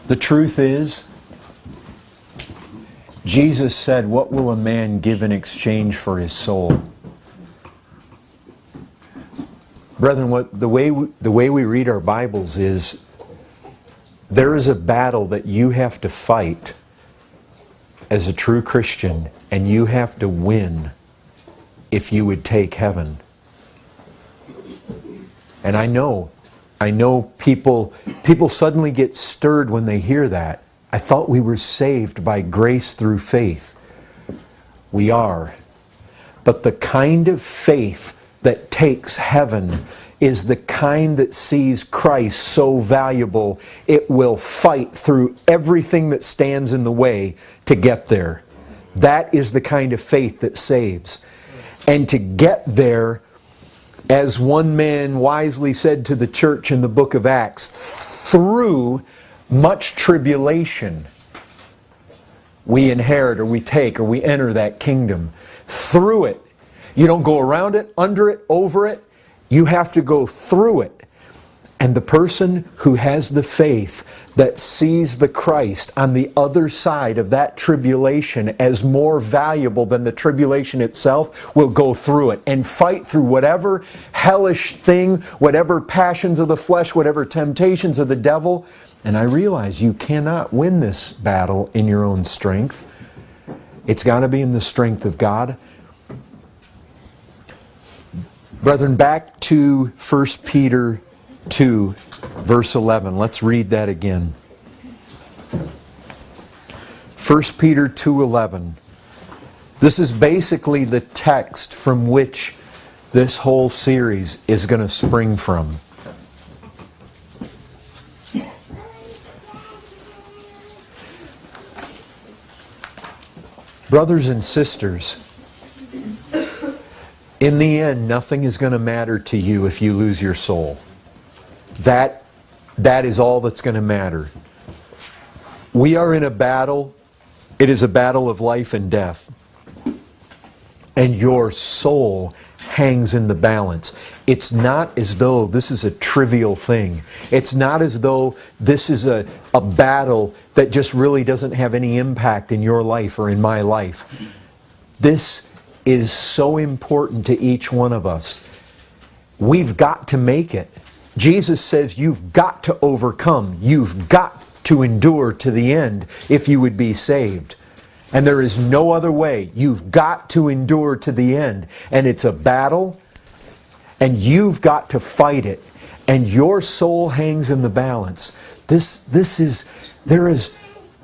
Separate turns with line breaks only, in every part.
The truth is, Jesus said, "What will a man give in exchange for his soul?" Brethren, the way we read our Bibles is, there is a battle that you have to fight as a true Christian, and you have to win if you would take heaven. And I know people suddenly get stirred when they hear that. I thought we were saved by grace through faith. We are. But the kind of faith that takes heaven is the kind that sees Christ so valuable, it will fight through everything that stands in the way to get there. That is the kind of faith that saves. And to get there, as one man wisely said to the church in the book of Acts, through much tribulation, we inherit or we take or we enter that kingdom. Through it. You don't go around it, under it, over it. You have to go through it. And the person who has the faith that sees the Christ on the other side of that tribulation as more valuable than the tribulation itself will go through it and fight through whatever hellish thing, whatever passions of the flesh, whatever temptations of the devil. And I realize you cannot win this battle in your own strength. It's got to be in the strength of God. Brethren, back to 1 Peter 2, verse 11. Let's read that again. 1 Peter 2:11. This is basically the text from which this whole series is going to spring from. Brothers and sisters, in the end, nothing is going to matter to you if you lose your soul. That is all that's going to matter. We are in a battle. It is a battle of life and death. And your soul hangs in the balance. It's not as though this is a trivial thing. It's not as though this is a battle that just really doesn't have any impact in your life or in my life. This is so important to each one of us. We've got to make it. Jesus says you've got to overcome. You've got to endure to the end if you would be saved. And there is no other way. You've got to endure to the end. And it's a battle, and you've got to fight it. And your soul hangs in the balance.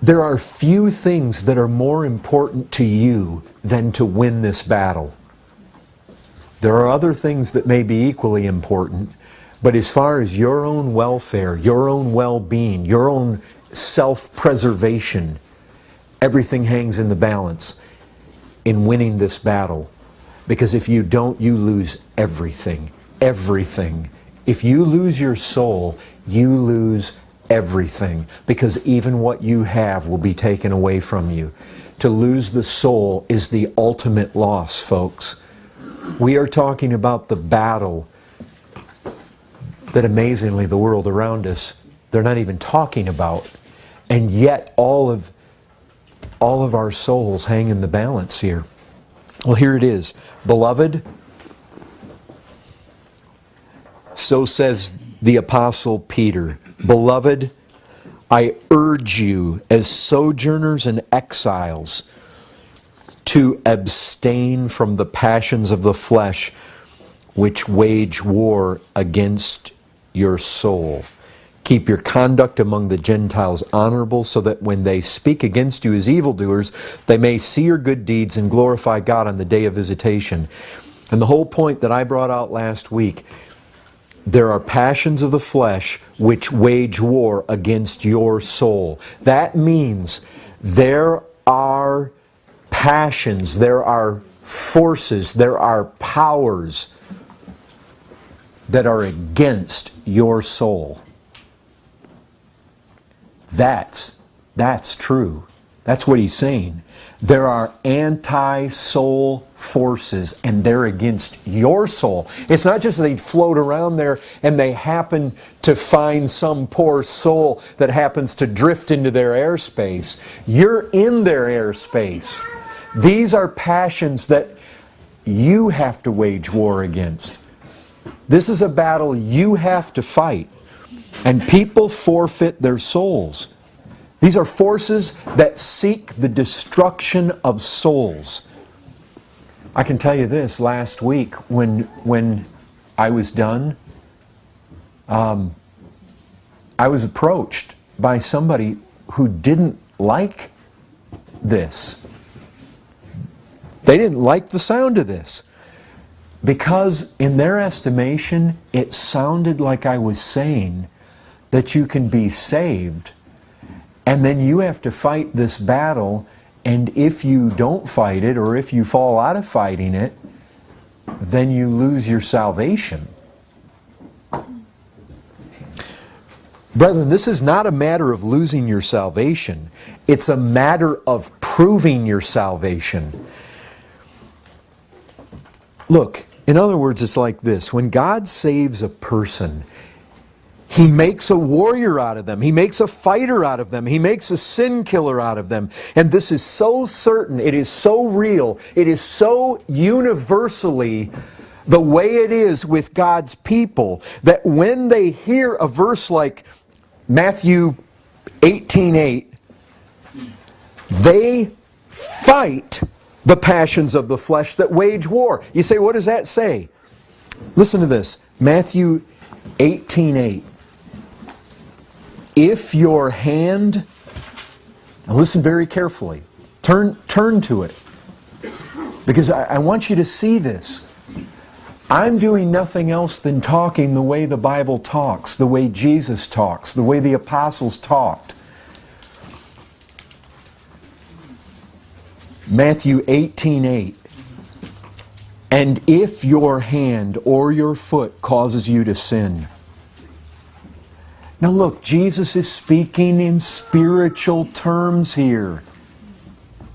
There are few things that are more important to you than to win this battle. There are other things that may be equally important, but as far as your own welfare, your own well-being, your own self-preservation, everything hangs in the balance in winning this battle. Because if you don't, you lose everything. Everything. If you lose your soul, you lose everything. Because even what you have will be taken away from you. To lose the soul is the ultimate loss, folks. We are talking about the battle that amazingly the world around us, they're not even talking about. And yet all of our souls hang in the balance here. Well, here it is. Beloved, so says the Apostle Peter, beloved, I urge you as sojourners and exiles to abstain from the passions of the flesh which wage war against your soul. Keep your conduct among the Gentiles honorable, so that when they speak against you as evildoers, they may see your good deeds and glorify God on the day of visitation. And the whole point that I brought out last week, there are passions of the flesh which wage war against your soul. That means there are passions, there are forces, there are powers that are against your soul. That's true. That's what he's saying. There are anti-soul forces, and they're against your soul. It's not just that they float around there and they happen to find some poor soul that happens to drift into their airspace. You're in their airspace. These are passions that you have to wage war against. This is a battle you have to fight. And people forfeit their souls. These are forces that seek the destruction of souls. I can tell you this, last week when I was done, I was approached by somebody who didn't like this. They didn't like the sound of this. Because in their estimation, it sounded like I was saying that you can be saved, and then you have to fight this battle, and if you don't fight it, or if you fall out of fighting it, then you lose your salvation. Brethren, this is not a matter of losing your salvation. It's a matter of proving your salvation. Look, in other words, it's like this. When God saves a person, He makes a warrior out of them. He makes a fighter out of them. He makes a sin killer out of them. And this is so certain. It is so real. It is so universally the way it is with God's people that when they hear a verse like Matthew 18:8, they fight the passions of the flesh that wage war. You say, what does that say? Listen to this. Matthew 18:8. If your hand, now listen very carefully, turn to it, because I want you to see this. I'm doing nothing else than talking the way the Bible talks, the way Jesus talks, the way the apostles talked. Matthew 18:8. And if your hand or your foot causes you to sin. Now look, Jesus is speaking in spiritual terms here.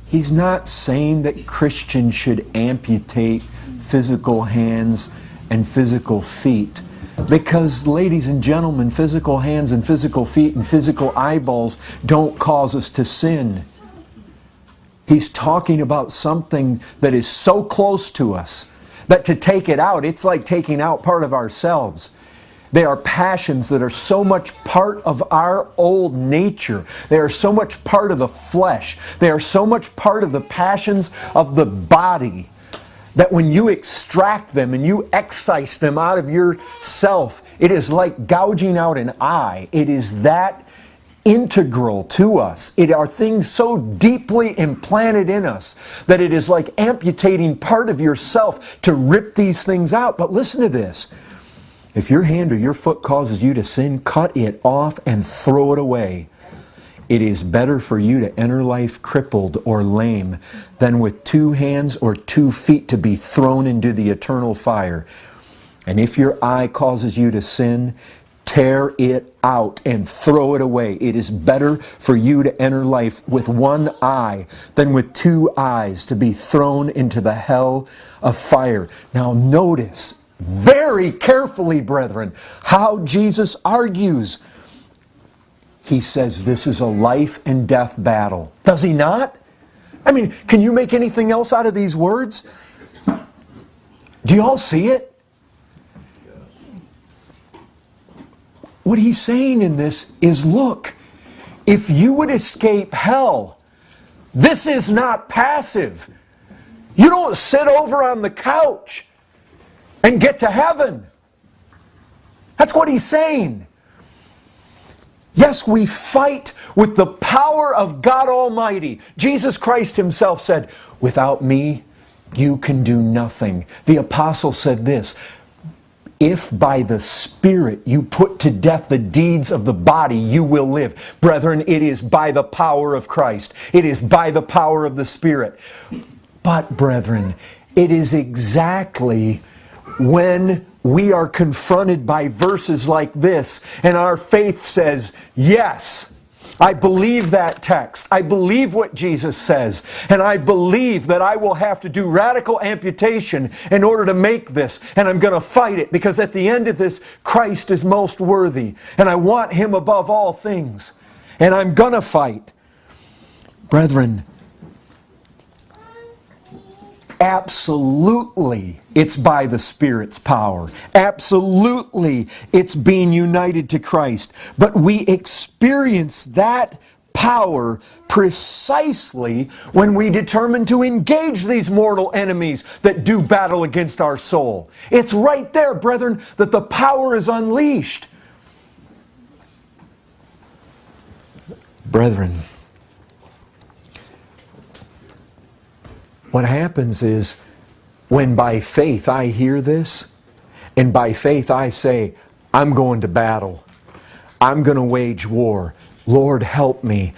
He's not saying that Christians should amputate physical hands and physical feet. Because, ladies and gentlemen, physical hands and physical feet and physical eyeballs don't cause us to sin. He's talking about something that is so close to us that to take it out, it's like taking out part of ourselves. They are passions that are so much part of our old nature. They are so much part of the flesh. They are so much part of the passions of the body that when you extract them and you excise them out of yourself, it is like gouging out an eye. It is that integral to us. It are things so deeply implanted in us that it is like amputating part of yourself to rip these things out. But listen to this. If your hand or your foot causes you to sin, cut it off and throw it away. It is better for you to enter life crippled or lame than with 2 hands or 2 feet to be thrown into the eternal fire. And if your eye causes you to sin, tear it out and throw it away. It is better for you to enter life with 1 eye than with 2 eyes to be thrown into the hell of fire. Now notice very carefully, brethren, how Jesus argues. He says this is a life and death battle. Does he not? I mean, can you make anything else out of these words? Do you all see it? What he's saying in this is, look, if you would escape hell, this is not passive. You don't sit over on the couch and get to heaven. That's what he's saying. Yes, we fight with the power of God Almighty. Jesus Christ Himself said, without me, you can do nothing. The apostle said this, if by the Spirit you put to death the deeds of the body, you will live. Brethren, it is by the power of Christ. It is by the power of the Spirit. But, brethren, it is exactly when we are confronted by verses like this and our faith says, yes, I believe that text. I believe what Jesus says. And I believe that I will have to do radical amputation in order to make this. And I'm going to fight it because at the end of this, Christ is most worthy. And I want Him above all things. And I'm going to fight. Brethren, absolutely, it's by the Spirit's power. Absolutely, it's being united to Christ. But we experience that power precisely when we determine to engage these mortal enemies that do battle against our soul. It's right there, brethren, that the power is unleashed. Brethren, what happens is, when by faith I hear this, and by faith I say, I'm going to battle. I'm going to wage war. Lord, help me.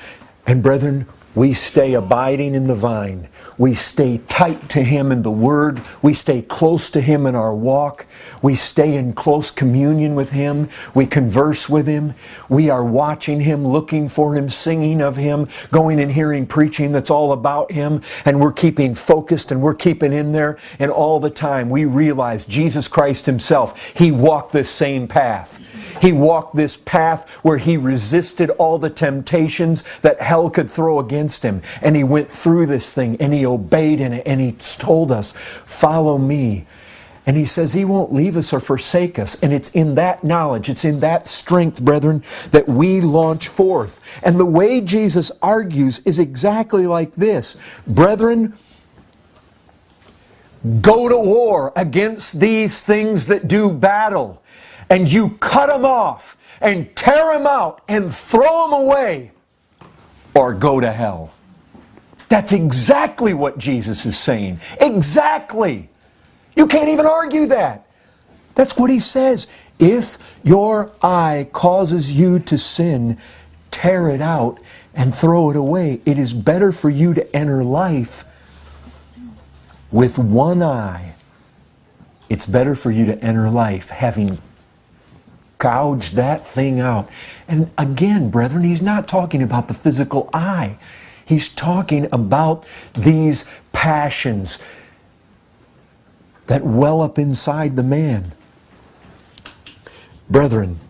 And brethren, we stay abiding in the vine. We stay tight to Him in the Word. We stay close to Him in our walk. We stay in close communion with Him. We converse with Him. We are watching Him, looking for Him, singing of Him, going and hearing preaching that's all about Him. And we're keeping focused and we're keeping in there. And all the time we realize Jesus Christ Himself, He walked this same path. He walked this path where He resisted all the temptations that hell could throw against Him. And He went through this thing and He obeyed in it. And He told us, follow me. And He says He won't leave us or forsake us. And it's in that knowledge, it's in that strength, brethren, that we launch forth. And the way Jesus argues is exactly like this. Brethren, go to war against these things that do battle. And you cut them off and tear them out and throw them away, or go to hell. That's exactly what Jesus is saying. Exactly. You can't even argue that. That's what He says. If your eye causes you to sin, tear it out and throw it away. It is better for you to enter life with one eye. It's better for you to enter life having gouge that thing out. And again, brethren, He's not talking about the physical eye. He's talking about these passions that well up inside the man. Brethren,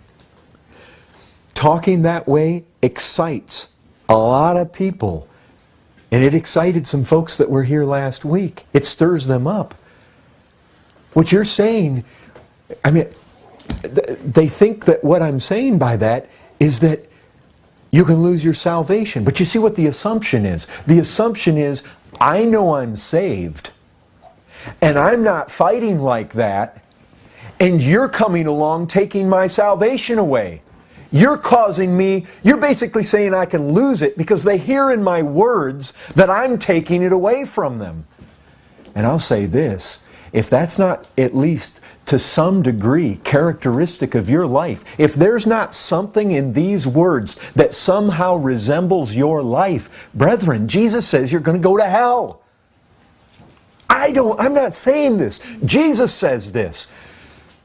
talking that way excites a lot of people. And it excited some folks that were here last week. It stirs them up. What you're saying, I mean, they think that what I'm saying by that is that you can lose your salvation. But you see what the assumption is? The assumption is, I know I'm saved, and I'm not fighting like that, and you're coming along taking my salvation away. You're causing me, you're basically saying I can lose it because they hear in my words that I'm taking it away from them. And I'll say this, if that's not at least to some degree characteristic of your life, if there's not something in these words that somehow resembles your life, brethren, Jesus says you're going to go to hell. I'm not saying this. Jesus says this.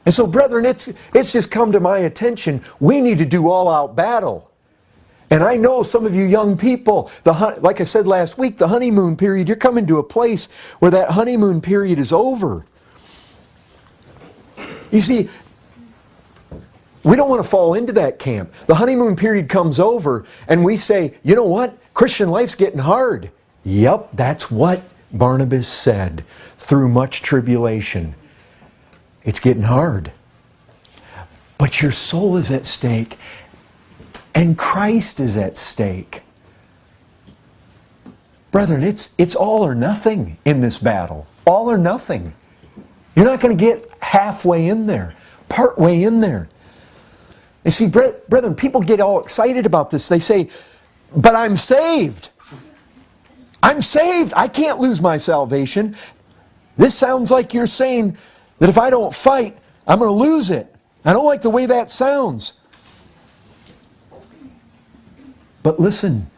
And so, brethren, it's just come to my attention, we need to do all-out battle. And I know some of you young people, like I said last week, the honeymoon period, you're coming to a place where that honeymoon period is over. You see, we don't want to fall into that camp. The honeymoon period comes over and we say, you know what? Christian life's getting hard. Yep, that's what Barnabas said. Through much tribulation. It's getting hard. But your soul is at stake. And Christ is at stake. Brethren, it's all or nothing in this battle. All or nothing. You're not going to get halfway in there, part way in there. You see, brethren, people get all excited about this. They say, but I'm saved. I'm saved. I can't lose my salvation. This sounds like you're saying that if I don't fight, I'm going to lose it. I don't like the way that sounds. But listen,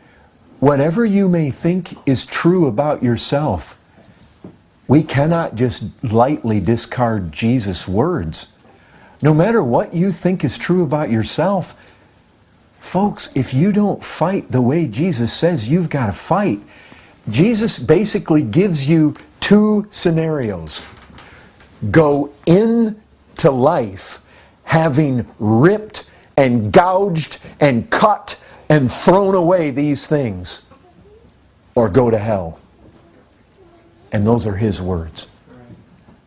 whatever you may think is true about yourself, we cannot just lightly discard Jesus' words. No matter what you think is true about yourself, Folks, if you don't fight the way Jesus says you've got to fight, Jesus basically gives you two scenarios. Go into life having ripped and gouged and cut and thrown away these things, or go to hell. And those are His words.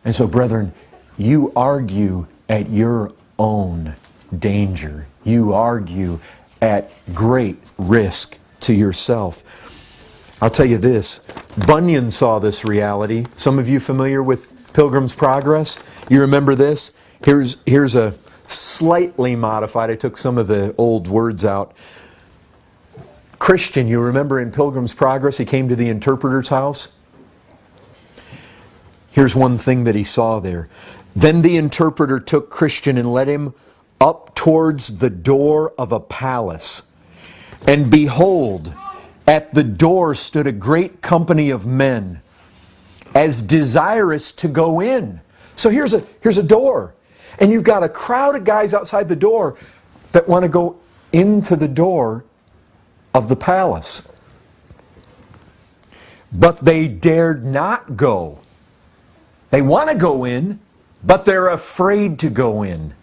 And so, brethren, you argue at your own danger. You argue at great risk to yourself. I'll tell you this, Bunyan saw this reality. Some of you familiar with Pilgrim's Progress? You remember this? Here's a slightly modified, I took some of the old words out. Christian, you remember in Pilgrim's Progress, he came to the interpreter's house? Here's one thing that he saw there. Then the interpreter took Christian and led him up towards the door of a palace. And behold, at the door stood a great company of men, as desirous to go in. So here's a door. And you've got a crowd of guys outside the door that want to go into the door of the palace. But they dared not go. They want to go in, but they're afraid to go in.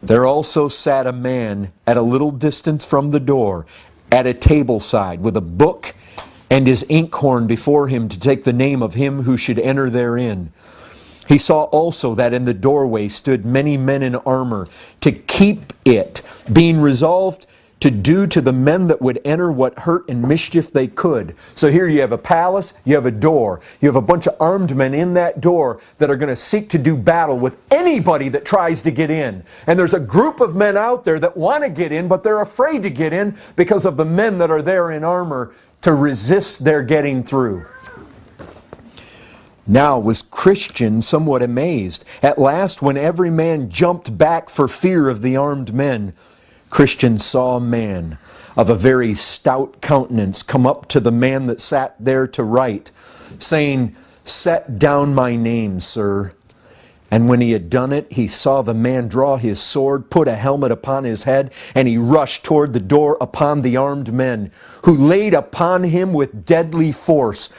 There also sat a man at a little distance from the door, at a table side, with a book and his inkhorn before him to take the name of him who should enter therein. He saw also that in the doorway stood many men in armor, to keep it, being resolved to do to the men that would enter what hurt and mischief they could. So here you have a palace, you have a door, you have a bunch of armed men in that door that are going to seek to do battle with anybody that tries to get in. And there's a group of men out there that want to get in, but they're afraid to get in because of the men that are there in armor to resist their getting through. Now was Christian somewhat amazed. At last, when every man jumped back for fear of the armed men, Christian saw a man of a very stout countenance come up to the man that sat there to write, saying, "Set down my name, sir." And when he had done it, he saw the man draw his sword, put a helmet upon his head, and he rushed toward the door upon the armed men, who laid upon him with deadly force.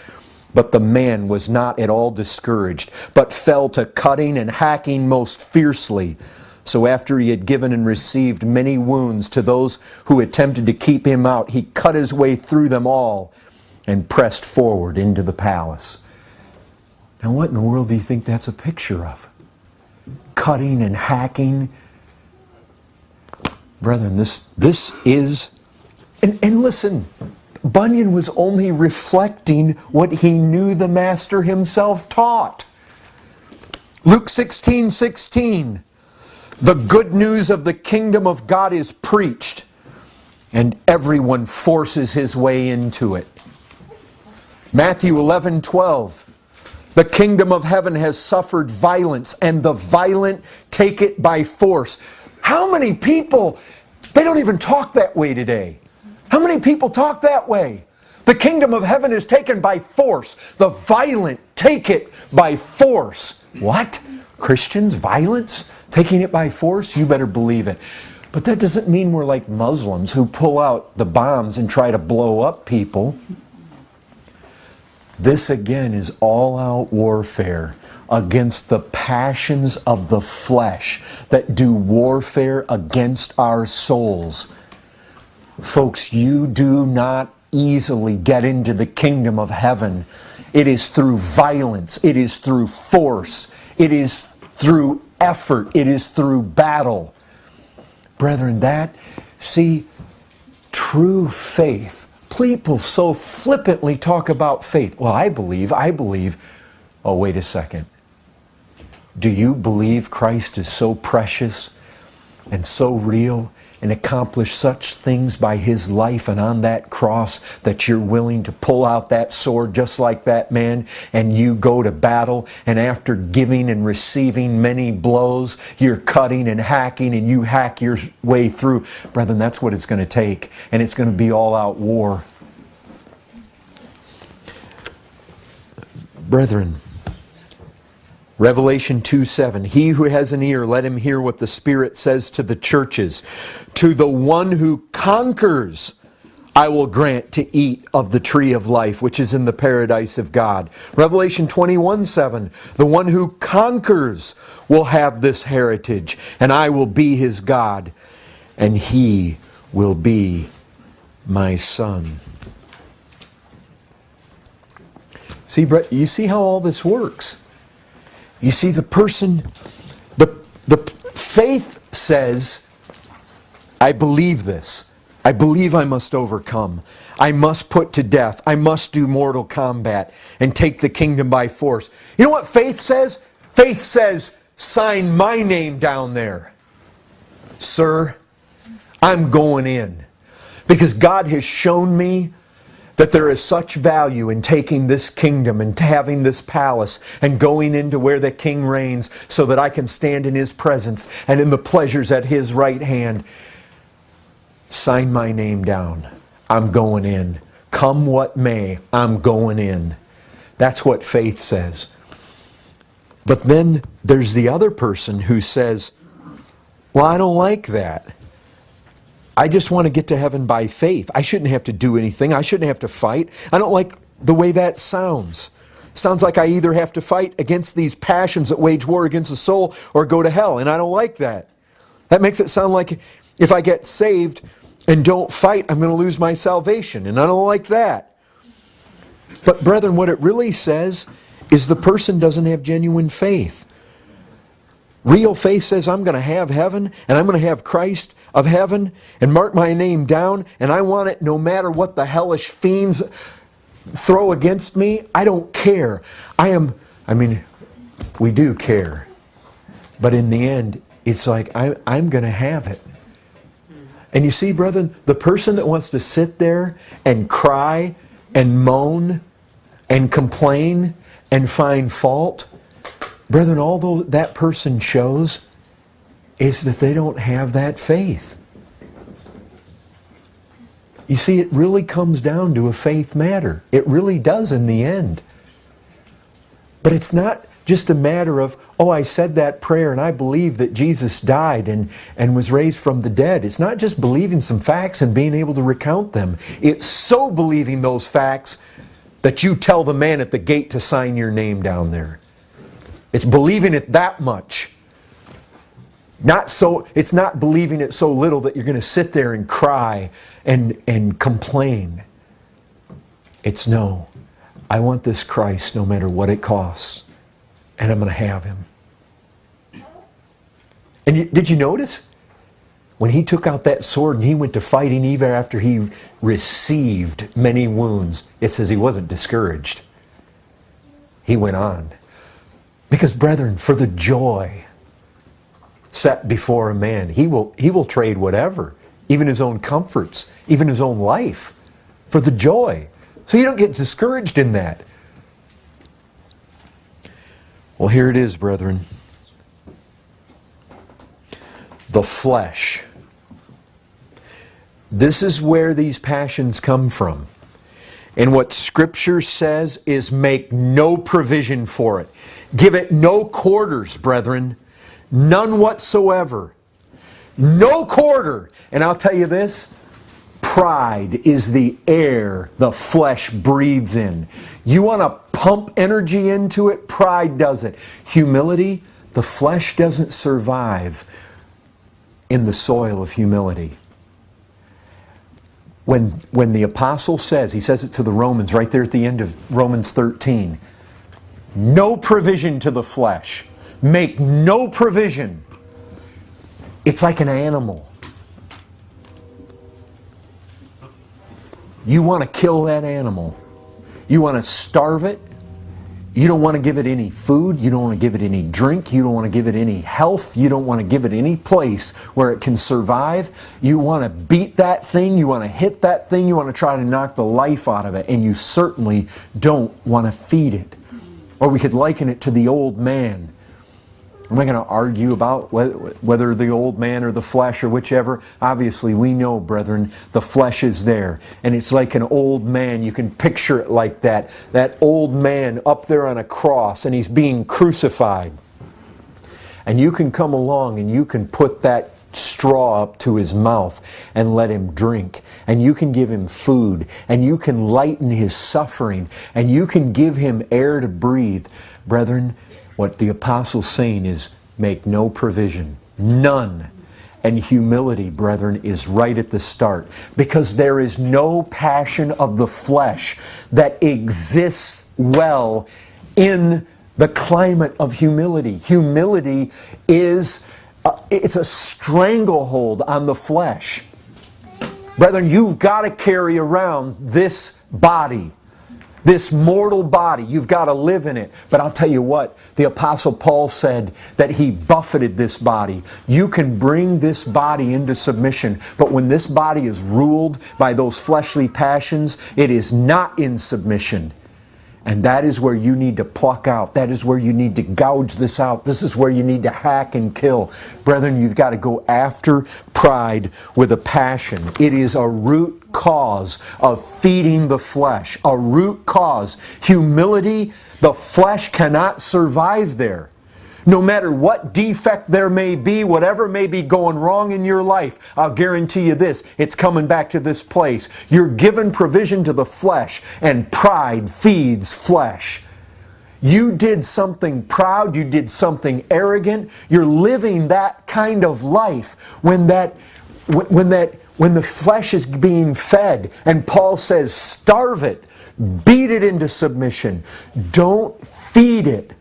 But the man was not at all discouraged, but fell to cutting and hacking most fiercely. So after he had given and received many wounds to those who attempted to keep him out, he cut his way through them all and pressed forward into the palace. Now what in the world do you think that's a picture of? Cutting and hacking. Brethren, this is... And listen, Bunyan was only reflecting what he knew the Master himself taught. Luke 16:16. The good news of the kingdom of God is preached, and everyone forces his way into it. Matthew 11:12. The kingdom of heaven has suffered violence, and the violent take it by force. How many people, they don't even talk that way today. How many people talk that way? The kingdom of heaven is taken by force. The violent take it by force. What? Christians, violence? Taking it by force? You better believe it. But that doesn't mean we're like Muslims who pull out the bombs and try to blow up people. This again is all-out warfare against the passions of the flesh that do warfare against our souls. Folks, you do not easily get into the kingdom of heaven. It is through violence. It is through force. It is through effort. It is through battle. Brethren, true faith. People so flippantly talk about faith. Well, I believe. Oh, wait a second. Do you believe Christ is so precious and so real and accomplished such things by His life and on that cross that you're willing to pull out that sword just like that man and you go to battle, and after giving and receiving many blows, you're cutting and hacking and you hack your way through? Brethren, that's what it's going to take, and it's going to be all-out war. Brethren, Revelation 2:7, he who has an ear, let him hear what the Spirit says to the churches. To the one who conquers, I will grant to eat of the tree of life, which is in the paradise of God. Revelation 21:7, the one who conquers will have this heritage, and I will be his God, and he will be my son. See, Brett, you see how all this works? You see, the person, the faith says, I believe this. I believe I must overcome. I must put to death. I must do mortal combat and take the kingdom by force. You know what faith says? Faith says, sign my name down there. Sir, I'm going in. Because God has shown me that there is such value in taking this kingdom and having this palace and going into where the king reigns so that I can stand in his presence and in the pleasures at his right hand. Sign my name down. I'm going in. Come what may, I'm going in. That's what faith says. But then there's the other person who says, well, I don't like that. I just want to get to heaven by faith. I shouldn't have to do anything. I shouldn't have to fight. I don't like the way that sounds. Sounds like I either have to fight against these passions that wage war against the soul or go to hell, and I don't like that. That makes it sound like if I get saved and don't fight, I'm going to lose my salvation, and I don't like that. But brethren, what it really says is the person doesn't have genuine faith. Real faith says, I'm going to have heaven, and I'm going to have Christ of heaven, and mark my name down, and I want it no matter what the hellish fiends throw against me. I don't care. We do care. But in the end, it's like, I'm going to have it. And you see, brethren, the person that wants to sit there and cry and moan and complain and find fault, brethren, all that person shows is that they don't have that faith. You see, it really comes down to a faith matter. It really does in the end. But it's not just a matter of, oh, I said that prayer and I believe that Jesus died and was raised from the dead. It's not just believing some facts and being able to recount them. It's so believing those facts that you tell the man at the gate to sign your name down there. It's believing it that much. It's not believing it so little that you're going to sit there and cry and complain. It's no, I want this Christ no matter what it costs, and I'm going to have him. And did you notice? When he took out that sword and he went to fighting even after he received many wounds, it says he wasn't discouraged. He went on. Because, brethren, for the joy set before a man, he will trade whatever, even his own comforts, even his own life, for the joy. So you don't get discouraged in that. Well, here it is, brethren. The flesh. This is where these passions come from. And what Scripture says is make no provision for it. Give it no quarters, brethren. None whatsoever. No quarter. And I'll tell you this, pride is the air the flesh breathes in. You want to pump energy into it? Pride does it. Humility, the flesh doesn't survive in the soil of humility. When the apostle says, he says it to the Romans right there at the end of Romans 13, no provision to the flesh. Make no provision. It's like an animal. You want to kill that animal. You want to starve it. You don't want to give it any food. You don't want to give it any drink. You don't want to give it any health. You don't want to give it any place where it can survive. You want to beat that thing. You want to hit that thing. You want to try to knock the life out of it. And you certainly don't want to feed it. Or we could liken it to the old man I'm not going to argue about whether the old man or the flesh or whichever. Obviously, we know, brethren, the flesh is there. And it's like an old man. You can picture it like that. That old man up there on a cross, and he's being crucified. And you can come along and you can put that straw up to his mouth and let him drink. And you can give him food. And you can lighten his suffering. And you can give him air to breathe. Brethren, what the apostle's saying is, make no provision. None. And humility, brethren, is right at the start. Because there is no passion of the flesh that exists well in the climate of humility. Humility is it's a stranglehold on the flesh. Brethren, you've got to carry around this body. This mortal body, you've got to live in it. But I'll tell you what, the Apostle Paul said that he buffeted this body. You can bring this body into submission, but when this body is ruled by those fleshly passions, it is not in submission. And that is where you need to pluck out. That is where you need to gouge this out. This is where you need to hack and kill. Brethren, you've got to go after pride with a passion. It is a root cause of feeding the flesh. A root cause. Humility, the flesh cannot survive there. No matter what defect there may be, whatever may be going wrong in your life, I'll guarantee you this, it's coming back to this place. You're given provision to the flesh, and pride feeds flesh. You did something proud, you did something arrogant, you're living that kind of life when the flesh is being fed. And Paul says, starve it, beat it into submission, don't feed it.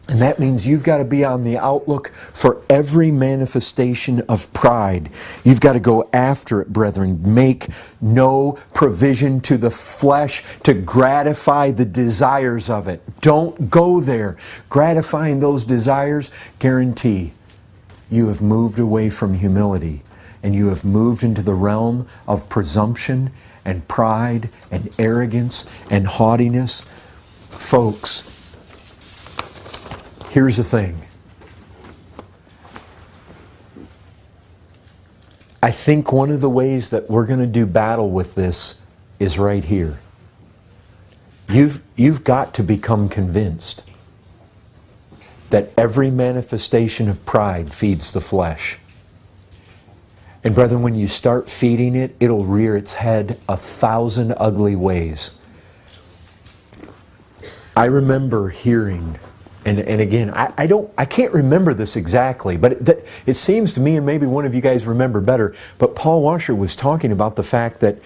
And that means you've got to be on the outlook for every manifestation of pride. You've got to go after it, brethren. Make no provision to the flesh to gratify the desires of it. Don't go there. Gratifying those desires, guarantee you have moved away from humility. And you have moved into the realm of presumption and pride and arrogance and haughtiness. Folks, here's the thing. I think one of the ways that we're going to do battle with this is right here. You've got to become convinced that every manifestation of pride feeds the flesh. And brethren, when you start feeding it, it'll rear its head 1,000 ugly ways. I remember hearing, and again, I can't remember this exactly, but it seems to me, and maybe one of you guys remember better, but Paul Washer was talking about the fact that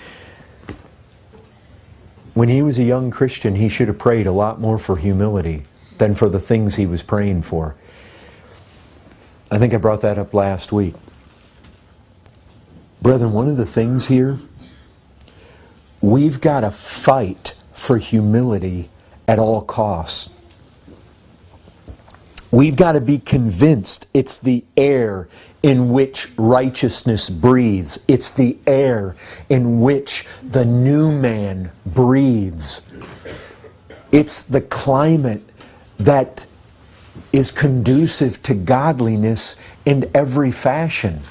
when he was a young Christian, he should have prayed a lot more for humility than for the things he was praying for. I think I brought that up last week. Brethren, one of the things here, we've got to fight for humility at all costs. We've got to be convinced it's the air in which righteousness breathes. It's the air in which the new man breathes. It's the climate that is conducive to godliness in every fashion.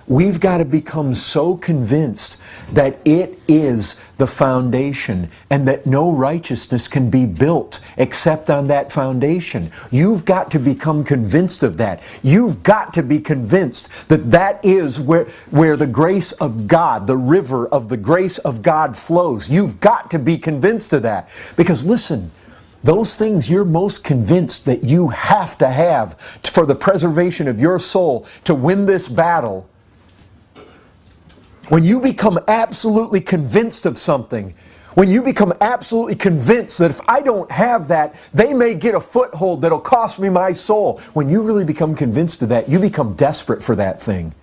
We've got to become so convinced that it is the foundation and that no righteousness can be built except on that foundation. You've got to become convinced of that. You've got to be convinced that that is where the grace of God, the river of the grace of God flows. You've got to be convinced of that. Because listen, those things you're most convinced that you have to have for the preservation of your soul to win this battle. When you become absolutely convinced of something, when you become absolutely convinced that if I don't have that, they may get a foothold that'll cost me my soul. When you really become convinced of that, you become desperate for that thing.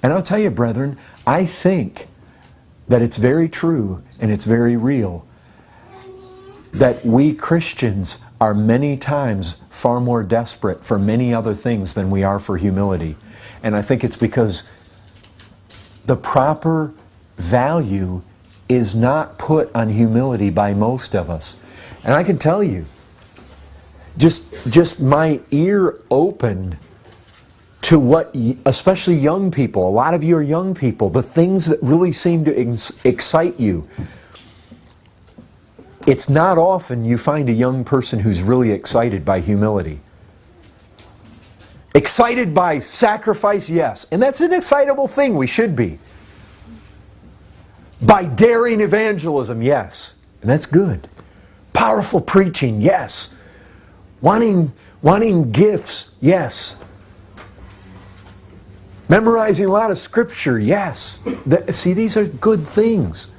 And I'll tell you, brethren, I think that it's very true and it's very real that we Christians are many times far more desperate for many other things than we are for humility. And I think it's because the proper value is not put on humility by most of us. And I can tell you, just my ear open to what, especially young people, a lot of you are young people, the things that really seem to excite you. It's not often you find a young person who's really excited by humility. Excited by sacrifice, yes. And that's an excitable thing, we should be. By daring evangelism, yes. And that's good. Powerful preaching, yes. Wanting gifts, yes. Memorizing a lot of scripture, yes. See, these are good things.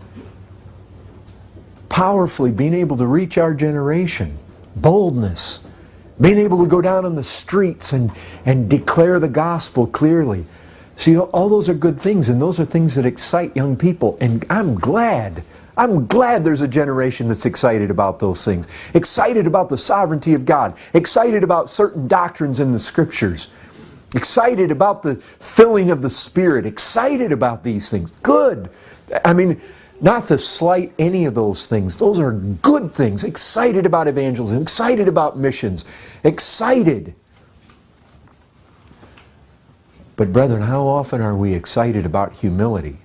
Powerfully being able to reach our generation. Boldness. Being able to go down on the streets and declare the gospel clearly. See, all those are good things, and those are things that excite young people. And I'm glad there's a generation that's excited about those things. Excited about the sovereignty of God. Excited about certain doctrines in the Scriptures. Excited about the filling of the Spirit. Excited about these things. Good. I mean, not to slight any of those things. Those are good things. Excited about evangelism. Excited about missions. Excited. But brethren, how often are we excited about humility?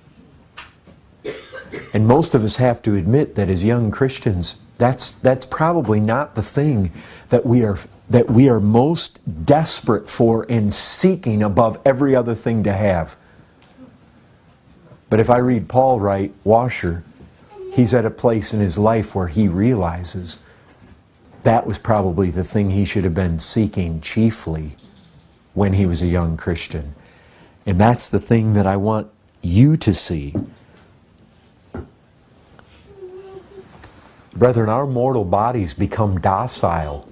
And most of us have to admit that as young Christians, that's probably not the thing that we are most desperate for and seeking above every other thing to have. But if I read Paul right, Washer, he's at a place in his life where he realizes that was probably the thing he should have been seeking chiefly when he was a young Christian. And that's the thing that I want you to see. Brethren, our mortal bodies become docile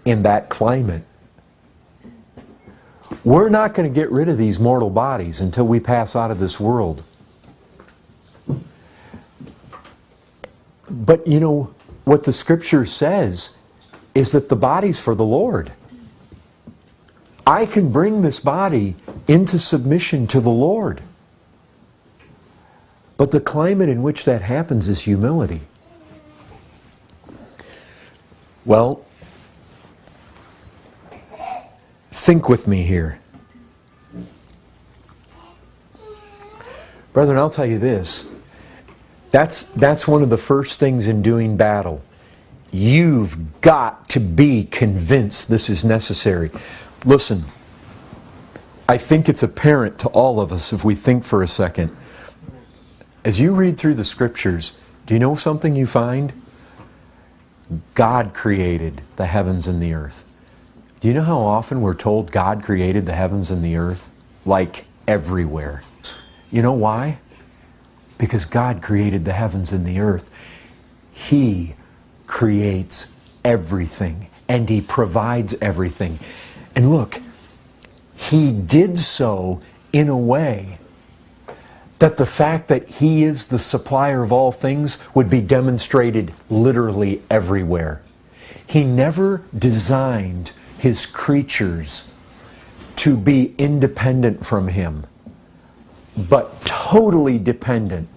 in that climate. We're not going to get rid of these mortal bodies until we pass out of this world. But you know, what the Scripture says is that the body's for the Lord. I can bring this body into submission to the Lord. But the climate in which that happens is humility. Well, think with me here. Brethren, I'll tell you this. That's one of the first things in doing battle. You've got to be convinced this is necessary. Listen, I think it's apparent to all of us if we think for a second. As you read through the Scriptures, do you know something you find? God created the heavens and the earth. Do you know how often we're told God created the heavens and the earth? Like everywhere. You know why? Because God created the heavens and the earth. He creates everything, and He provides everything. And look, He did so in a way that the fact that He is the supplier of all things would be demonstrated literally everywhere. He never designed His creatures to be independent from Him, but totally dependent.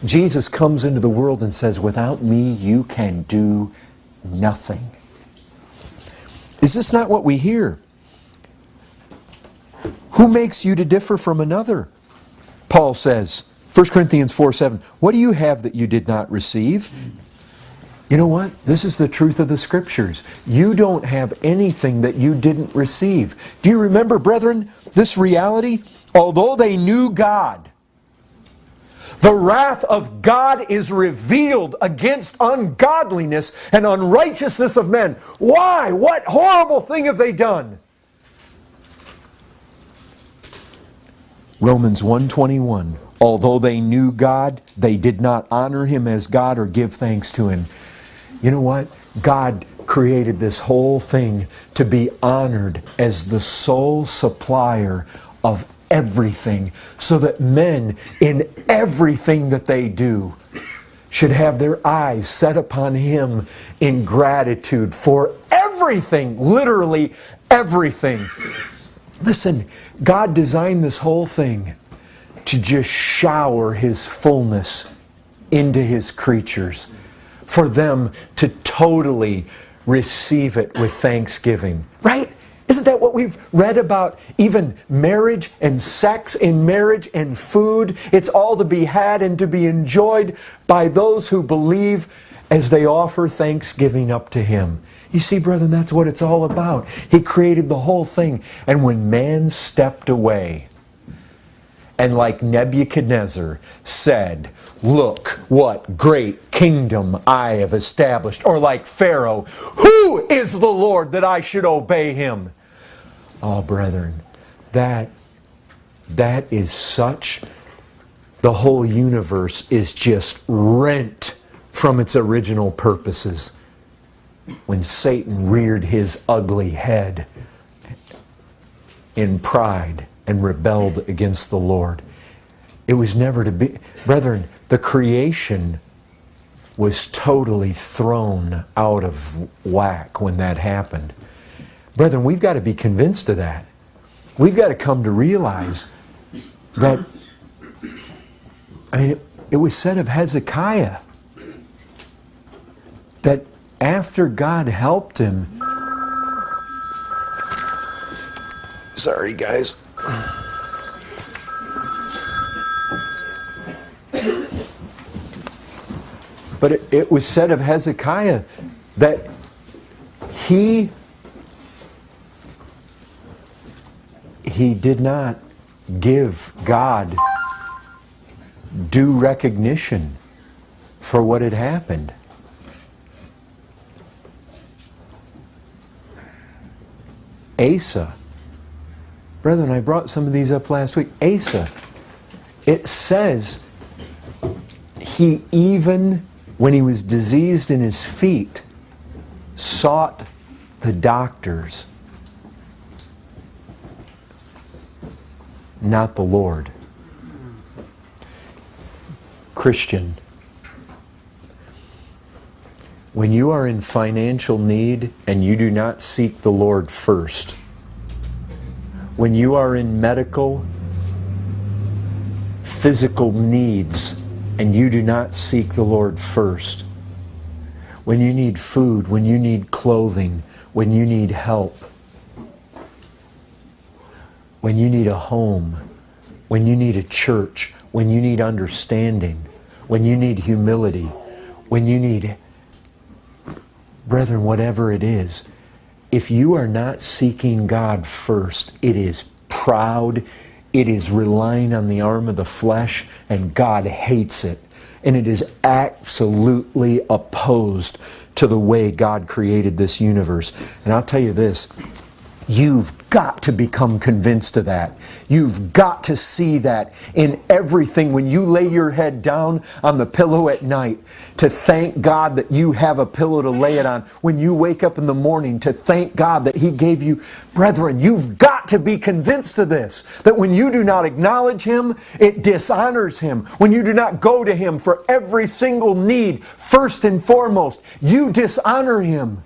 Jesus comes into the world and says, "Without me, you can do nothing." Is this not what we hear? Who makes you to differ from another? Paul says, 1 Corinthians 4:7, what do you have that you did not receive? You know what? This is the truth of the Scriptures. You don't have anything that you didn't receive. Do you remember, brethren, this reality? Although they knew God, the wrath of God is revealed against ungodliness and unrighteousness of men. Why? What horrible thing have they done? Romans 1:21, although they knew God, they did not honor Him as God or give thanks to Him. You know what? God created this whole thing to be honored as the sole supplier of everything, so that men in everything that they do should have their eyes set upon Him in gratitude for everything, literally everything. Listen, God designed this whole thing to just shower His fullness into His creatures, for them to totally receive it with thanksgiving. Right? Isn't that what we've read about? Even marriage and sex in marriage and food. It's all to be had and to be enjoyed by those who believe as they offer thanksgiving up to Him. You see, brethren, that's what it's all about. He created the whole thing. And when man stepped away, and like Nebuchadnezzar said, "Look what great kingdom I have established." Or like Pharaoh, "Who is the Lord that I should obey Him?" Oh, brethren, that is such... The whole universe is just rent from its original purposes. When Satan reared his ugly head in pride and rebelled against the Lord. It was never to be. Brethren, the creation was totally thrown out of whack when that happened. Brethren, we've got to be convinced of that. We've got to come to realize that, I mean, it was said of Hezekiah that after God helped him... Sorry, guys. But it was said of Hezekiah that he did not give God due recognition for what had happened. Asa. Brethren, I brought some of these up last week. Asa. It says he, even when he was diseased in his feet, sought the doctors, not the Lord. Christian, when you are in financial need and you do not seek the Lord first, when you are in medical, physical needs and you do not seek the Lord first, when you need food, when you need clothing, when you need help, when you need a home, when you need a church, when you need understanding, when you need humility, when you need... Brethren, whatever it is, if you are not seeking God first, it is proud, it is relying on the arm of the flesh, and God hates it. And it is absolutely opposed to the way God created this universe. And I'll tell you this, you've got to become convinced of that. You've got to see that in everything. When you lay your head down on the pillow at night, to thank God that you have a pillow to lay it on. When you wake up in the morning, to thank God that He gave you. Brethren, you've got to be convinced of this. That when you do not acknowledge Him, it dishonors Him. When you do not go to Him for every single need, first and foremost, you dishonor Him.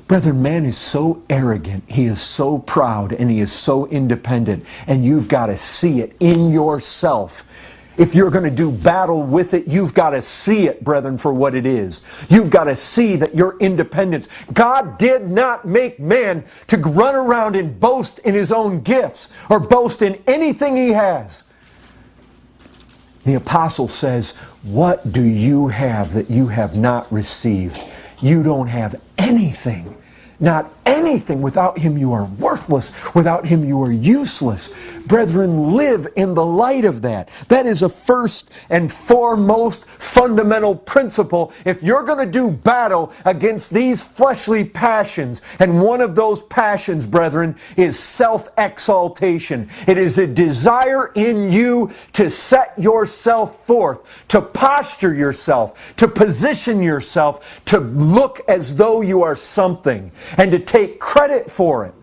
Brethren, man is so arrogant, he is so proud, and he is so independent, and you've got to see it in yourself. If you're going to do battle with it, you've got to see it, brethren, for what it is. You've got to see that your independence. God did not make man to run around and boast in his own gifts or boast in anything he has. The apostle says, "What do you have that you have not received?" You don't have anything. Not anything. Without Him you are worthless. Without Him you are useless. Brethren, live in the light of that. That is a first and foremost fundamental principle. If you're going to do battle against these fleshly passions, and one of those passions, brethren, is self-exaltation. It is a desire in you to set yourself forth, to posture yourself, to position yourself, to look as though you are something, and to take credit for it.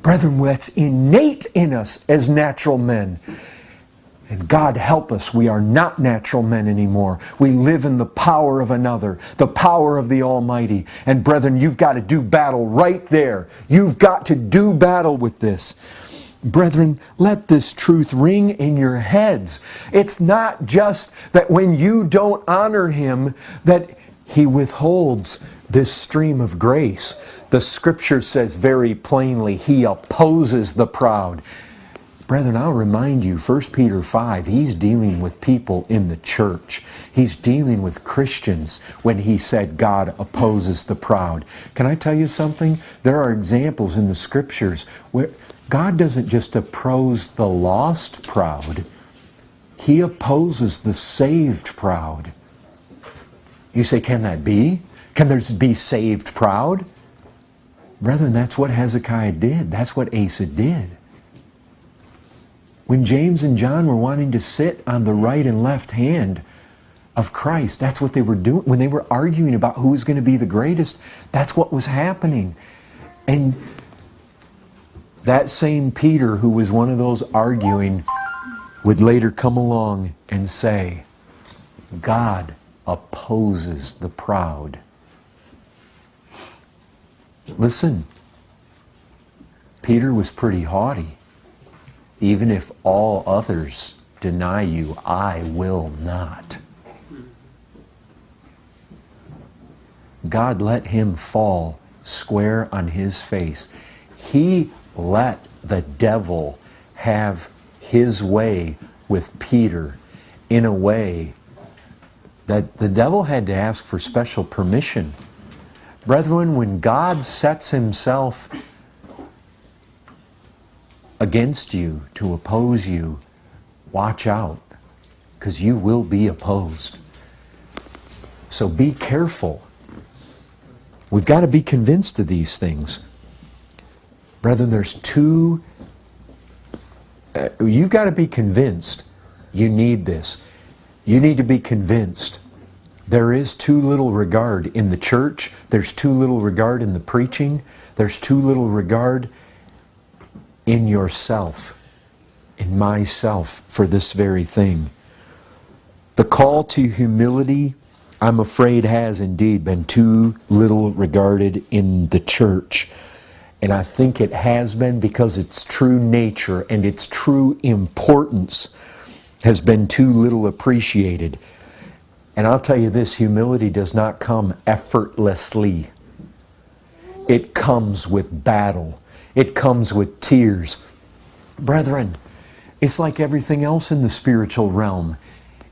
Brethren, that's innate in us as natural men. And God help us, we are not natural men anymore. We live in the power of another, the power of the Almighty. And brethren, you've got to do battle right there. You've got to do battle with this. Brethren, let this truth ring in your heads. It's not just that when you don't honor Him, that He withholds this stream of grace. The Scripture says very plainly, He opposes the proud. Brethren, I'll remind you, 1 Peter 5, He's dealing with people in the church. He's dealing with Christians when He said God opposes the proud. Can I tell you something? There are examples in the Scriptures where God doesn't just oppose the lost proud. He opposes the saved proud. You say, can that be? Can there be saved proud? Brethren, that's what Hezekiah did. That's what Asa did. When James and John were wanting to sit on the right and left hand of Christ, that's what they were doing. When they were arguing about who was going to be the greatest, that's what was happening. And that same Peter, who was one of those arguing, would later come along and say, God opposes the proud. Listen, Peter was pretty haughty. Even if all others deny you, I will not. God let him fall square on his face. He let the devil have his way with Peter in a way that the devil had to ask for special permission. Brethren, when God sets Himself against you, to oppose you, watch out, because you will be opposed. So be careful. We've got to be convinced of these things. Brethren, there's two... you've got to be convinced. You need this. You need to be convinced. There is too little regard in the church. There's too little regard in the preaching. There's too little regard in yourself, in myself, for this very thing. The call to humility, I'm afraid, has indeed been too little regarded in the church. And I think it has been because its true nature and its true importance has been too little appreciated. And I'll tell you this, humility does not come effortlessly. It comes with battle. It comes with tears. Brethren, it's like everything else in the spiritual realm.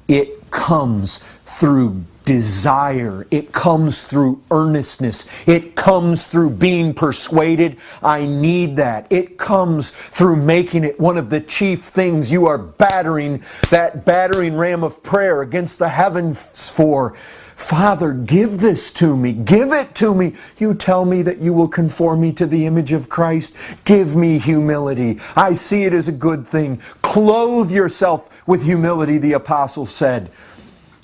It comes through desire. It comes through earnestness. It comes through being persuaded. I need that. It comes through making it one of the chief things you are battering, that battering ram of prayer against the heavens for. Father, give this to me. Give it to me. You tell me that you will conform me to the image of Christ. Give me humility. I see it as a good thing. Clothe yourself with humility, the apostle said.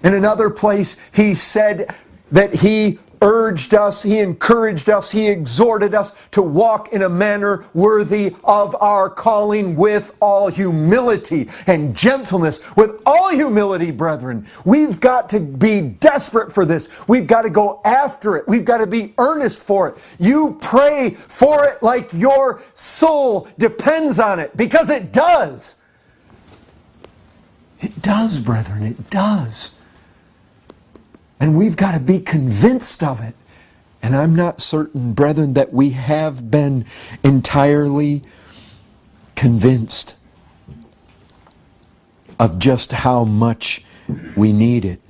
In another place, he said that he urged us, he encouraged us, he exhorted us to walk in a manner worthy of our calling with all humility and gentleness. With all humility, brethren. We've got to be desperate for this. We've got to go after it. We've got to be earnest for it. You pray for it like your soul depends on it, because it does. It does, brethren, it does. And we've got to be convinced of it. And I'm not certain, brethren, that we have been entirely convinced of just how much we need it.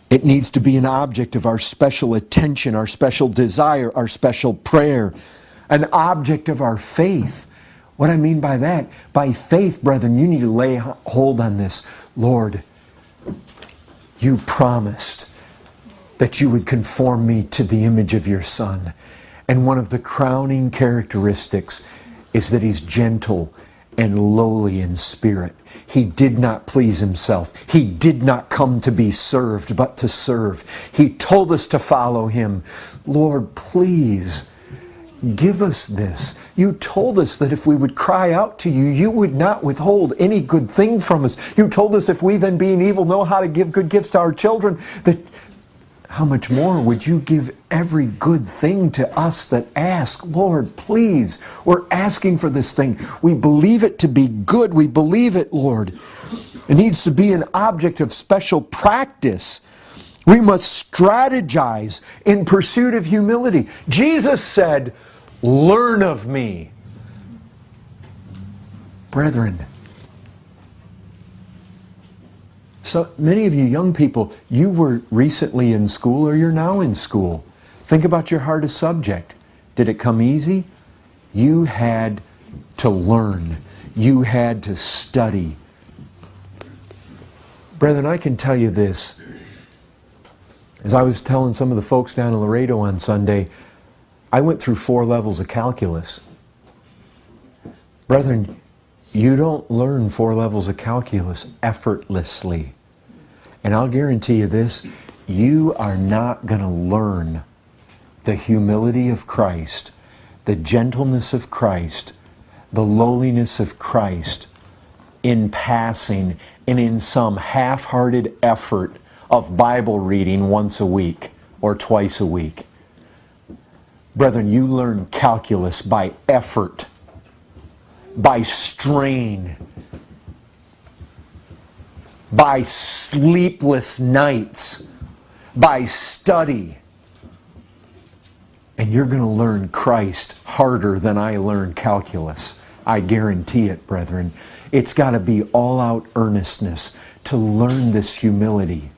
It needs to be an object of our special attention, our special desire, our special prayer, an object of our faith. What I mean by that, by faith, brethren, you need to lay hold on this. Lord, you promised that you would conform me to the image of your Son. And one of the crowning characteristics is that He's gentle and lowly in spirit. He did not please Himself. He did not come to be served, but to serve. He told us to follow Him. Lord, please give us this. You told us that if we would cry out to you, you would not withhold any good thing from us. You told us if we then, being evil, know how to give good gifts to our children, that how much more would you give every good thing to us that ask? Lord, please, we're asking for this thing. We believe it to be good. We believe it, Lord. It needs to be an object of special practice. We must strategize in pursuit of humility. Jesus said, "Learn of me." Brethren, so many of you young people, you were recently in school or you're now in school. Think about your hardest subject. Did it come easy? You had to learn. You had to study. Brethren, I can tell you this. As I was telling some of the folks down in Laredo on Sunday, I went through 4 levels of calculus. Brethren, you don't learn 4 levels of calculus effortlessly. And I'll guarantee you this, you are not going to learn the humility of Christ, the gentleness of Christ, the lowliness of Christ in passing and in some half-hearted effort of Bible reading once a week or twice a week. Brethren, you learn calculus by effort, by strain, by sleepless nights, by study. And you're going to learn Christ harder than I learned calculus. I guarantee it, brethren. It's got to be all-out earnestness to learn this humility.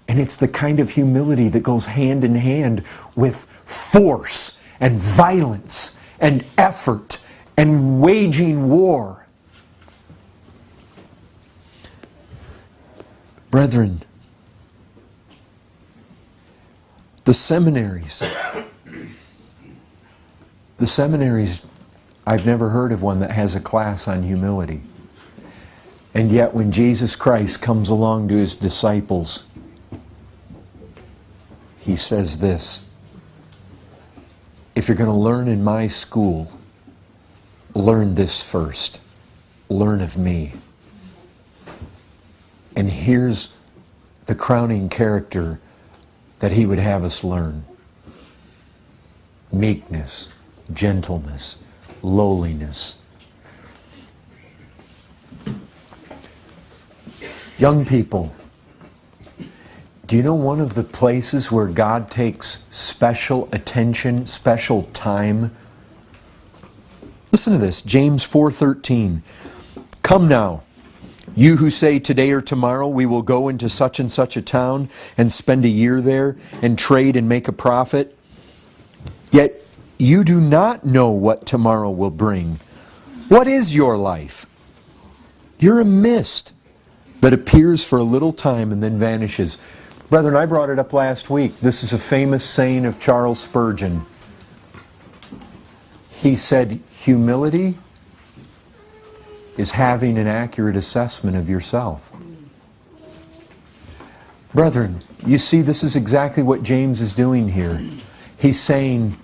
And it's the kind of humility that goes hand in hand with force and violence and effort and waging war. Brethren, the seminaries, I've never heard of one that has a class on humility. And yet when Jesus Christ comes along to His disciples, He says this: if you're going to learn in my school, learn this first. Learn of me. And here's the crowning character that He would have us learn: meekness, gentleness, lowliness. Young people, do you know one of the places where God takes special attention, special time? Listen to this, James 4:13. Come now, you who say today or tomorrow we will go into such and such a town and spend a year there and trade and make a profit. Yet you do not know what tomorrow will bring. What is your life? You're a mist that appears for a little time and then vanishes. Brethren, I brought it up last week. This is a famous saying of Charles Spurgeon. He said, humility is having an accurate assessment of yourself. Brethren, you see, this is exactly what James is doing here. He's saying,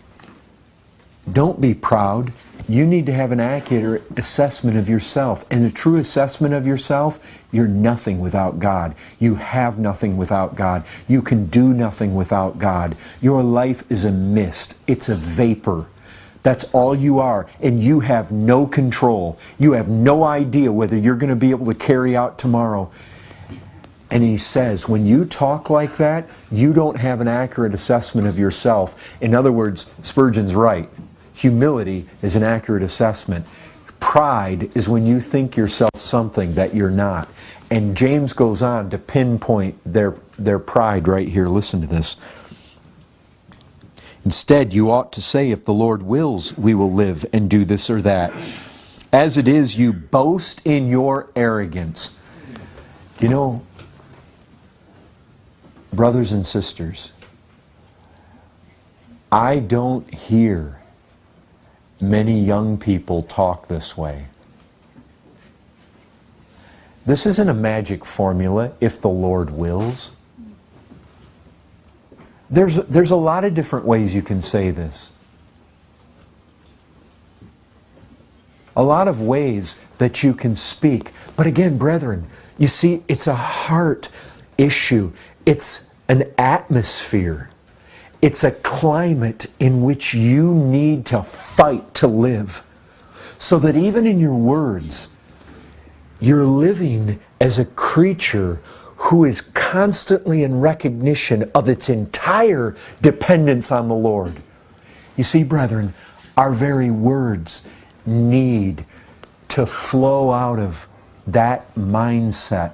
don't be proud. You need to have an accurate assessment of yourself. And the true assessment of yourself, you're nothing without God. You have nothing without God. You can do nothing without God. Your life is a mist. It's a vapor. That's all you are. And you have no control. You have no idea whether you're going to be able to carry out tomorrow. And he says, when you talk like that, you don't have an accurate assessment of yourself. In other words, Spurgeon's right. Humility is an accurate assessment. Pride is when you think yourself something that you're not. And James goes on to pinpoint their pride right here. Listen to this. Instead, you ought to say, if the Lord wills, we will live and do this or that. As it is, you boast in your arrogance. You know, brothers and sisters, I don't hear many young people talk this way. This isn't a magic formula, if the Lord wills. There's a lot of different ways you can say this. A lot of ways that you can speak. But again, brethren, you see, it's a heart issue. It's an atmosphere. It's a climate in which you need to fight to live. So that even in your words, you're living as a creature who is constantly in recognition of its entire dependence on the Lord. You see, brethren, our very words need to flow out of that mindset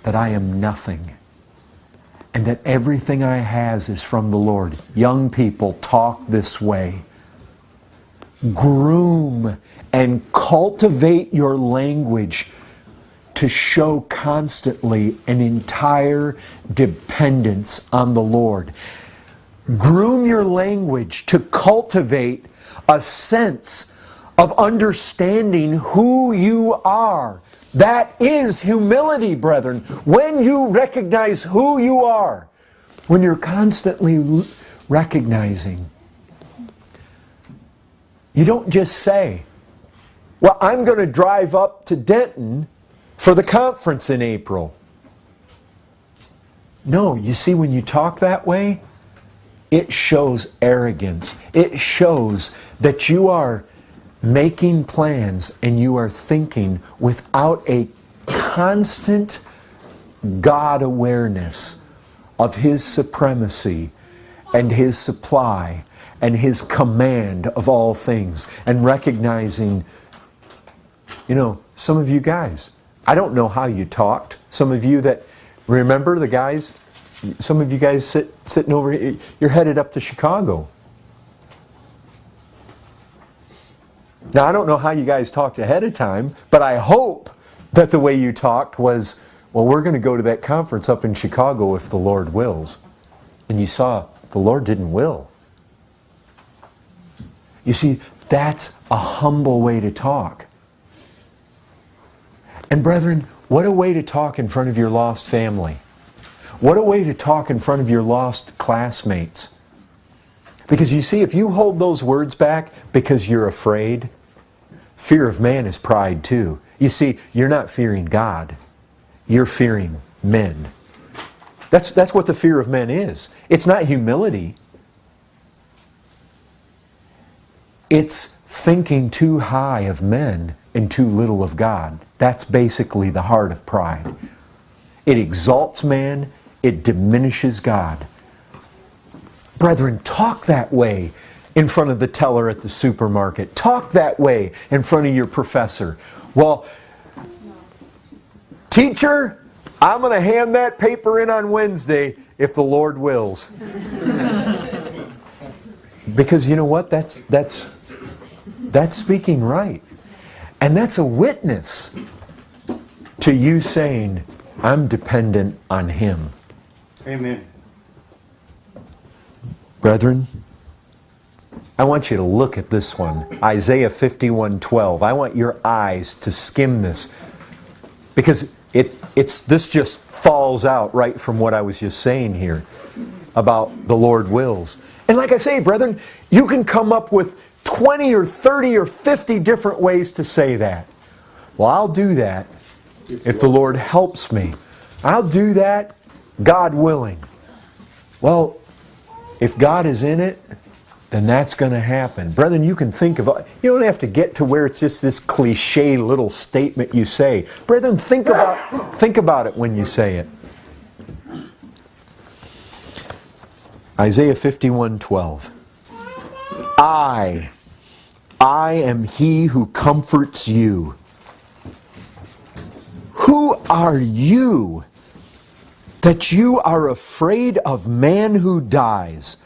that I am nothing and that everything I has is from the Lord. Young people, talk this way. Groom and cultivate your language to show constantly an entire dependence on the Lord. Groom your language to cultivate a sense of understanding who you are. That is humility, brethren. When you recognize who you are, when you're constantly recognizing, you don't just say, well, I'm going to drive up to Denton for the conference in April. No, you see, when you talk that way, it shows arrogance. It shows that you are making plans and you are thinking without a constant God awareness of His supremacy and His supply and His command of all things, and recognizing, you know, some of you guys, I don't know how you talked. Some of you that, remember the guys, some of you guys sitting over here, you're headed up to Chicago. Now, I don't know how you guys talked ahead of time, but I hope that the way you talked was, well, we're going to go to that conference up in Chicago if the Lord wills. And you saw the Lord didn't will. You see, that's a humble way to talk. And brethren, what a way to talk in front of your lost family. What a way to talk in front of your lost classmates. Because you see, if you hold those words back because you're afraid, fear of man is pride too. You see, you're not fearing God. You're fearing men. That's what the fear of men is. It's not humility. It's thinking too high of men and too little of God. That's basically the heart of pride. It exalts man, it diminishes God. Brethren, talk that way in front of the teller at the supermarket. Talk that way in front of your professor. Well, teacher, I'm going to hand that paper in on Wednesday if the Lord wills. Because you know what? That's speaking right. And that's a witness to you saying, I'm dependent on Him.
Amen.
Brethren, I want you to look at this one. Isaiah 51:12. I want your eyes to skim this. Because this just falls out right from what I was just saying here about the Lord wills. And like I say, brethren, you can come up with 20 or 30 or 50 different ways to say that. Well, I'll do that if the Lord helps me. I'll do that, God willing. Well, if God is in it, then that's going to happen. Brethren, you can think of, you don't have to get to where it's just this cliche little statement you say. Brethren, think about it when you say it. Isaiah 51:12. I am He who comforts you. Who are you that you are afraid of man who dies,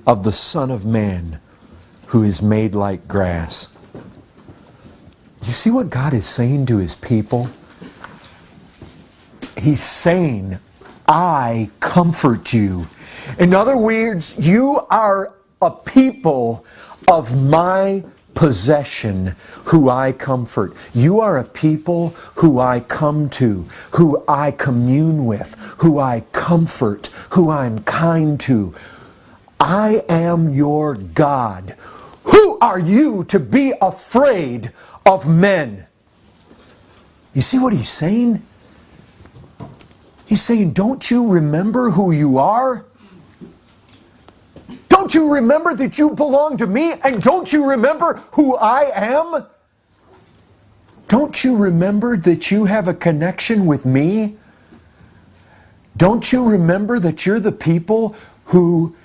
of the Son of Man who is made like grass? You see what God is saying to His people? He's saying, I comfort you. In other words, you are a people of my possession who I comfort. You are a people who I come to, who I commune with, who I comfort, who I'm kind to. I am your God. Who are you to be afraid of men? You see what He's saying? He's saying, don't you remember who you are? Don't you remember that you belong to me? And don't you remember who I am? Don't you remember that you have a connection with me? Don't you remember that you're the people who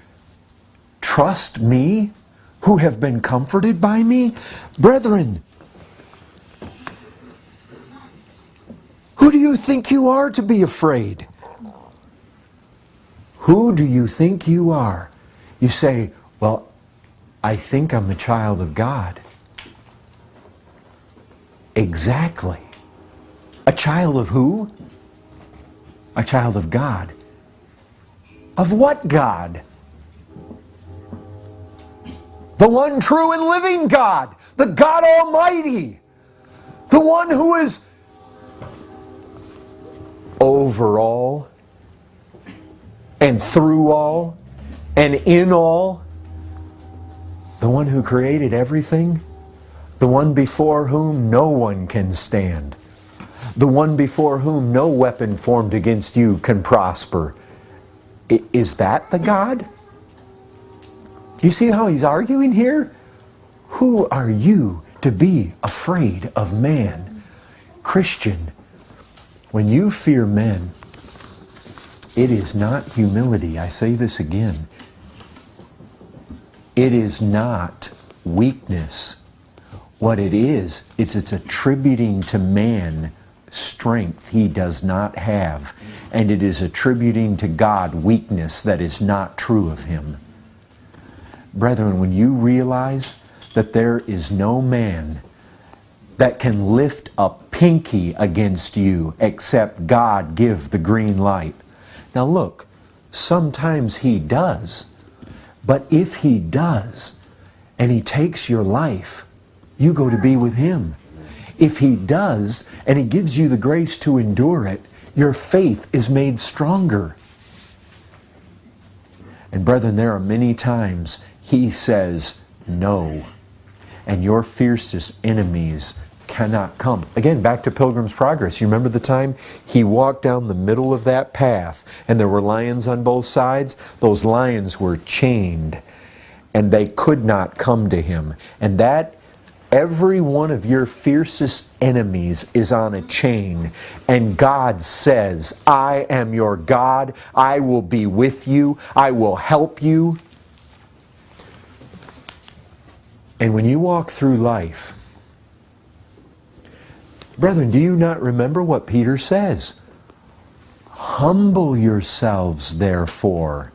trust me, who have been comforted by me? Brethren, who do you think you are to be afraid? Who do you think you are? You say, well, I think I'm a child of God. Exactly. A child of who? A child of God. Of what God? The one true and living God. The God Almighty. The one who is over all and through all and in all. The one who created everything. The one before whom no one can stand. The one before whom no weapon formed against you can prosper. Is that the God? You see how he's arguing here? Who are you to be afraid of man? Christian, when you fear men, it is not humility. I say this again. It is not weakness. What it is, it's attributing to man strength he does not have. And it is attributing to God weakness that is not true of him. Brethren, when you realize that there is no man that can lift a pinky against you except God give the green light. Now look, sometimes he does. But if he does, and he takes your life, you go to be with him. If he does, and he gives you the grace to endure it, your faith is made stronger. And brethren, there are many times he says no, and your fiercest enemies cannot come. Again, back to Pilgrim's Progress. You remember the time he walked down the middle of that path and there were lions on both sides? Those lions were chained and they could not come to him. And that every one of your fiercest enemies is on a chain. And God says, I am your God. I will be with you. I will help you. And when you walk through life, brethren, do you not remember what Peter says? Humble yourselves, therefore,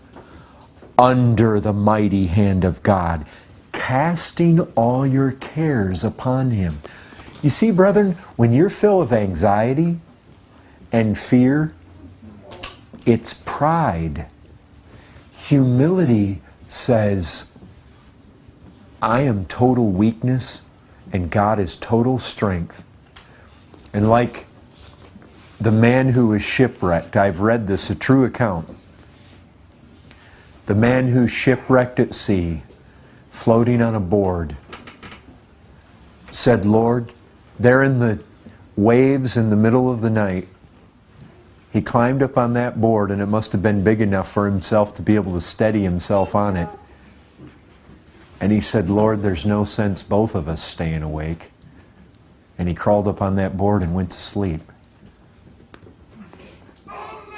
under the mighty hand of God, casting all your cares upon him. You see, brethren, when you're full of anxiety and fear, it's pride. Humility says, I am total weakness and God is total strength. And like the man who was shipwrecked, I've read this, a true account. The man who shipwrecked at sea, floating on a board, said, Lord, there in the waves in the middle of the night, he climbed up on that board, and it must have been big enough for himself to be able to steady himself on it. And he said, Lord, there's no sense both of us staying awake. And he crawled up on that board and went to sleep.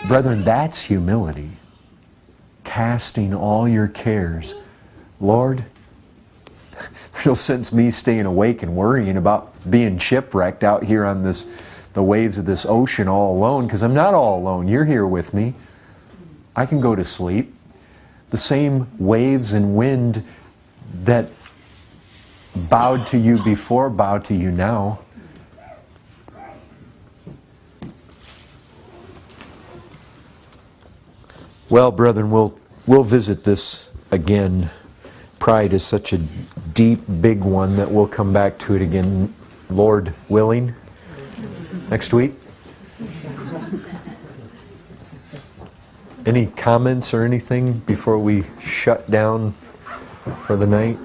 Brethren, that's humility. Casting all your cares. Lord, there's no sense me staying awake and worrying about being shipwrecked out here on the waves of this ocean all alone, because I'm not all alone. You're here with me. I can go to sleep. The same waves and wind that bowed to you before bow to you now. Well, brethren, we'll visit this again. Pride is such a deep, big one that we'll come back to it again, Lord willing, next week. Any comments or anything before we shut down for the night?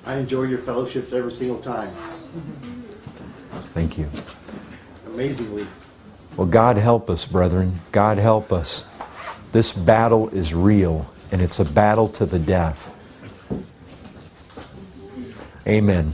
I enjoy your fellowships every single time.
Thank you.
Amazingly.
Well, God help us, brethren. God help us. This battle is real, and it's a battle to the death. Amen.